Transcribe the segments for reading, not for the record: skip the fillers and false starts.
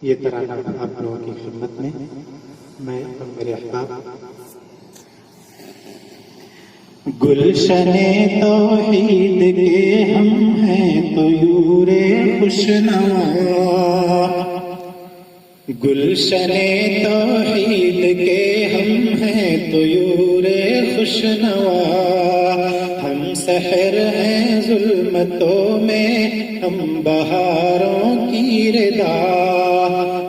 یہ ترانہ آپ لوگوں کی خدمت میں میں اور میرے احباب. گلشن توحید کے ہم ہیں طیور خوشنوا، گلشن توحید کے ہم ہیں طیور خوشنوا. ہم سحر ہیں ظلمتوں میں ہم بہاروں کی رضا،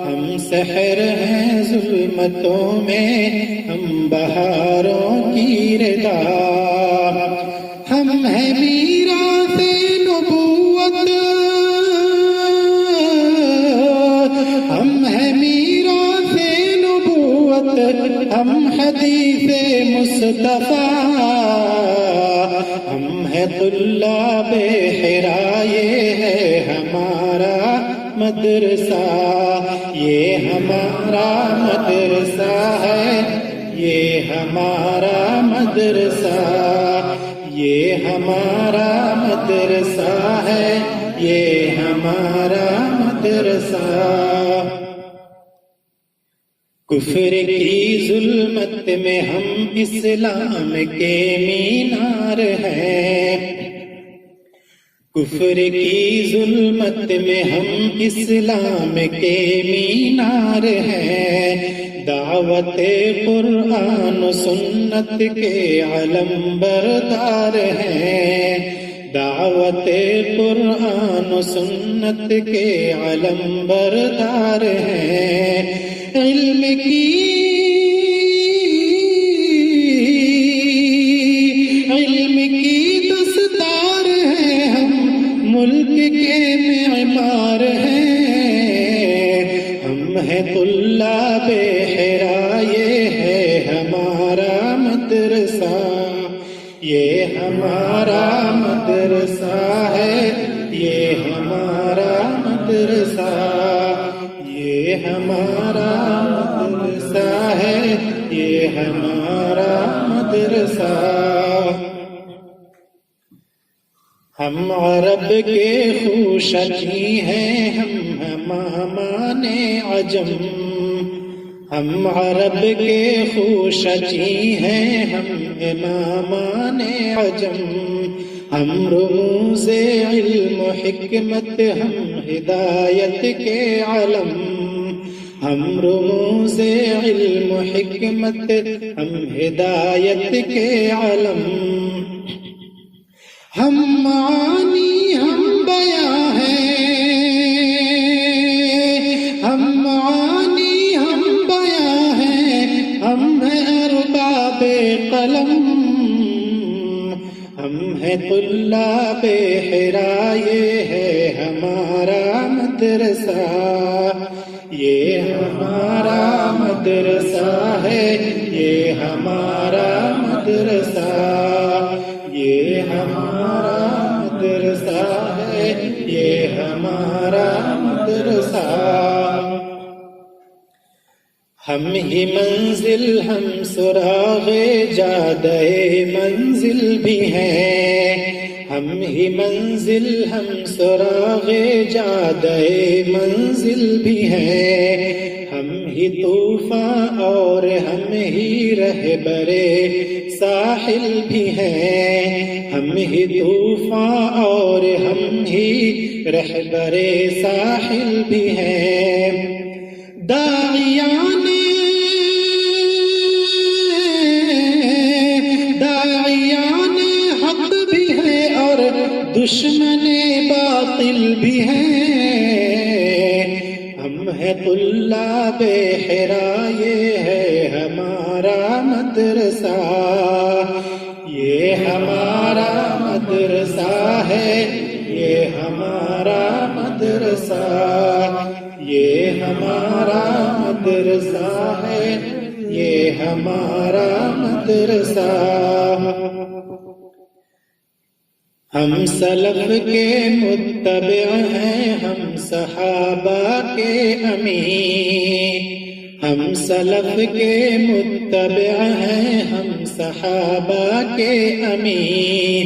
ہم سحر ہیں ظلمتوں میں ہم بہاروں کی رضا. ہم ہیں میراث نبوت، ہم ہیں میراث نبوت، ہم حدیث مصطفیٰ، ہم ہیں طلاب حرا، یہ ہے ہمارا مدرسہ، یہ ہمارا مدرسہ ہے، یہ ہمارا مدرسہ، یہ ہمارا مدرسہ ہے، یہ ہمارا مدرسہ. کفر کی ظلمت میں ہم اسلام کے مینار ہیں، کفر کی ظلمت میں ہم اسلام کے مینار ہیں. دعوت قرآن و سنت کے علم بردار ہیں، دعوت قرآن و سنت کے علم بردار ہیں. علم کی دستار ہیں، ہم ملک کے معمار ہیں. ہم ہیں طلاب حرا، یہ ہے ہمارا مدرسہ، یہ ہمارا مدرسہ ہے، یہ ہمارا مدرسہ، یہ ہمارا مدرسہ ہے، یہ ہمارا مدرسہ. ہم عرب کے خوشچی ہیں، ہم امامان عجم، ہم عرب کے خوشچی ہیں، ہم امامان عجم. ہم رموز علم و حکمت، ہم ہدایت کے علم، ہم رموز علم و حکمت، ہم ہدایت کے علم. ہم معانی ہم بیاں ہیں، ہم معانی ہم بیاں ہیں، ہم ہیں ارباب قلم، ہم ہیں طلاب حرا، یہ ہے ہمارا مدرسہ، یہ ہمارا مدرسہ ہے، یہ ہمارا مدرسہ، یہ ہمارا مدرسہ ہے، یہ ہمارا مدرسہ. ہم ہی منزل، ہم سراغ جادہ منزل بھی ہیں، ہم ہی منزل، ہم سراغ جادہ منزل بھی ہیں. ہم ہی طوفان اور ہم ہی رہبر ساحل بھی ہیں، ہم ہی طوفان اور ہم ہی رہبر ساحل بھی ہیں. داعیان حق بھی ہیں اور دشمن باطل بھی ہیں. ہم ہیں طلاب حرا، یہ ہے ہمارا مدرسہ، یہ ہمارا مدرسہ ہے، یہ ہمارا مدرسہ، یہ ہمارا مدرسہ ہے، یہ ہمارا مدرسہ. ہم سلف کے متبع ہیں، ہم صحابہ کے امین، ہم سلف کے متبع ہیں، ہم صحابہ کے امین.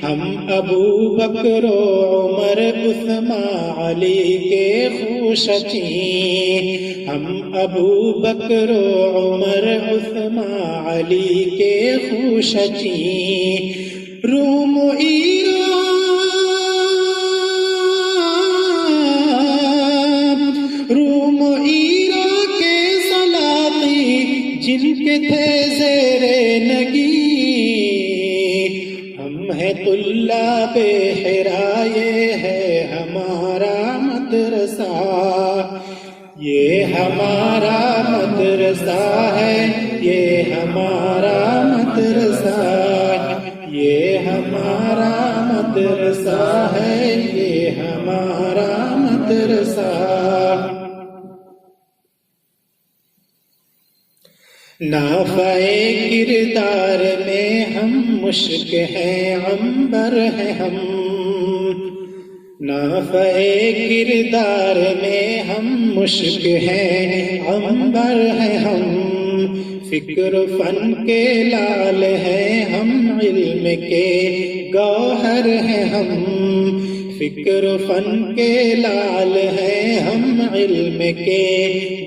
ہم ابو بکر و عمر عثمان علی کے خوشچیں، ہم ابو بکر و عمر عثمان علی کے خوشچیں، روم و ایران کے سلاطی جن کے تھے زیر نگی، ہم ہیں طلاب حرا، یہ ہے ہمارا مدرسہ، یہ ہمارا مدرسہ ہے، یہ ہمارا مدرسہ، یہ ہمارا مدرسہ ہے، یہ ہمارا مدرسہ۔ نافع کردار میں ہم مشک ہیں، عنبر ہیں ہم، نافع کردار میں ہم مشک ہیں، عنبر ہیں ہم، فکر و فن کے لال ہیں ہم، علم کے گوہر ہیں ہم، فکر و فن کے لال ہیں ہم، علم کے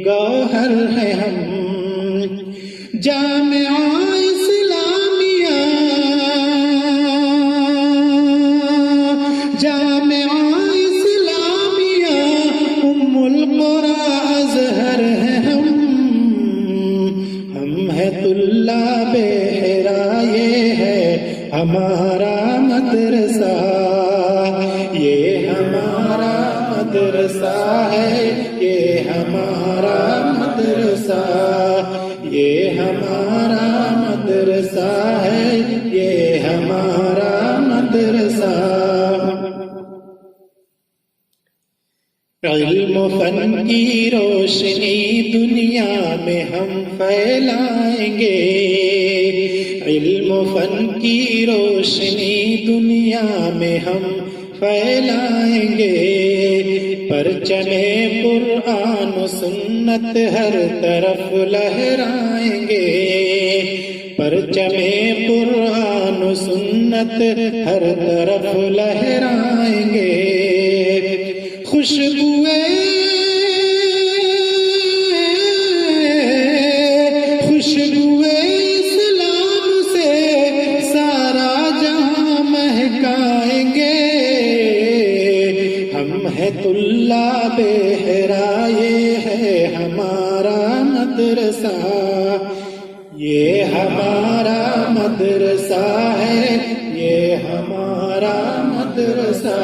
گوہر ہیں ہم، جامعہ اسلامیہ، جامعہ اسلامیہ ام القری ازہر ہیں ہم ہیں طلاب حرا، یہ ہے ہمارا مدرسہ، یہ ہمارا مدرسہ ہے، یہ ہمارا مدرسہ، یہ ہمارا مدرسہ ہے، یہ ہمارا مدرسہ۔ علم و فن کی روشنی دنیا میں ہم پھیلائیں گے، علم و فن کی روشنی دنیا میں ہم پھیلائیں گے، پرچم قرآن و سنت ہر طرف لہرائیں گے، پرچم قرآن و سنت ہر طرف لہرائیں گے، خوشبوئے اسلام سے سارا جہاں مہکائیں گے، ہم ہیں طلاب حرا، یہ ہے ہمارا مدرسہ، یہ ہمارا مدرسہ ہے، یہ ہمارا مدرسہ،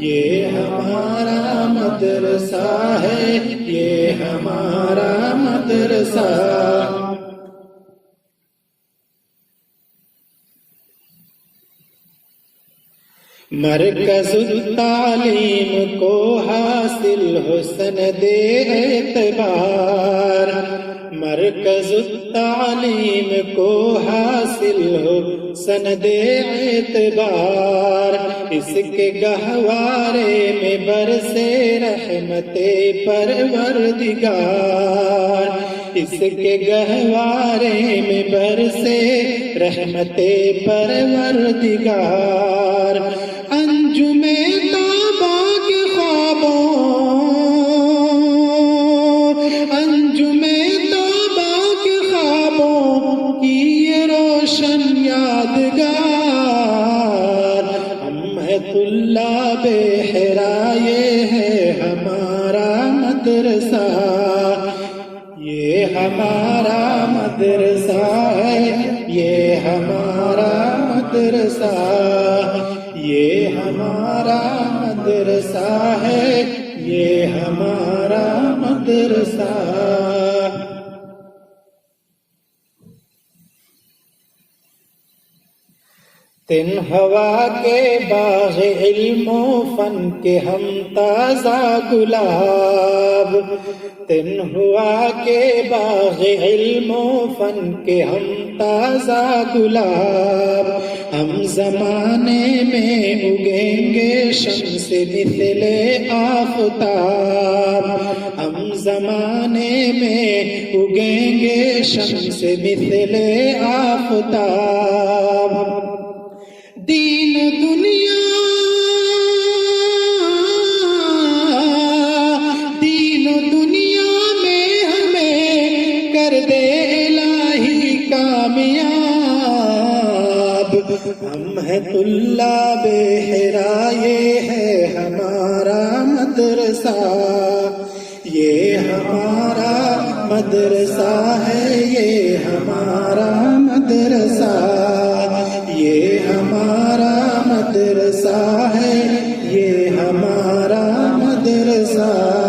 یہ ہمارا مدرسہ ہے، یہ ہمارا مدرسہ۔ مرکز التعلیم کو حاصل ہو سند اعتبار، مرکز التعلیم کو حاصل ہو سند اعتبار، اس کے گہوارے میں برسے رحمت پروردگار، اس کے گہوارے میں برسے رحمت پروردگار، انجم طابہ کے خوابوں، انجم طابہ کے خوابوں کی یہ روشن یادگار، ہم ہیں طلاب حرا، یہ ہے ہمارا مدرسہ، یہ ہمارا مدرسہ ہے، یہ ہمارا مدرسہ، یہ ہمارا مدرسہ ہے، یہ ہمارا مدرسہ۔ تن ہوا کے باغ علم و فن کے ہم تازہ گلاب، تن ہوا کے باغ علم و فن کے ہم تازہ گلاب، ہم زمانے میں اگیں گے شمس مثل آفتاب، ہم زمانے میں اگیں گے شمس مثل آفتاب، دین و دنیا میں ہمیں کر دے الہی کامیاب. ہم ہیں طلاب حرا، یہ ہے ہمارا مدرسہ، یہ ہمارا مدرسہ ہے، یہ ہمارا مدرسہ، یہ ہمارا مدرسہ ہے، یہ ہمارا مدرسہ.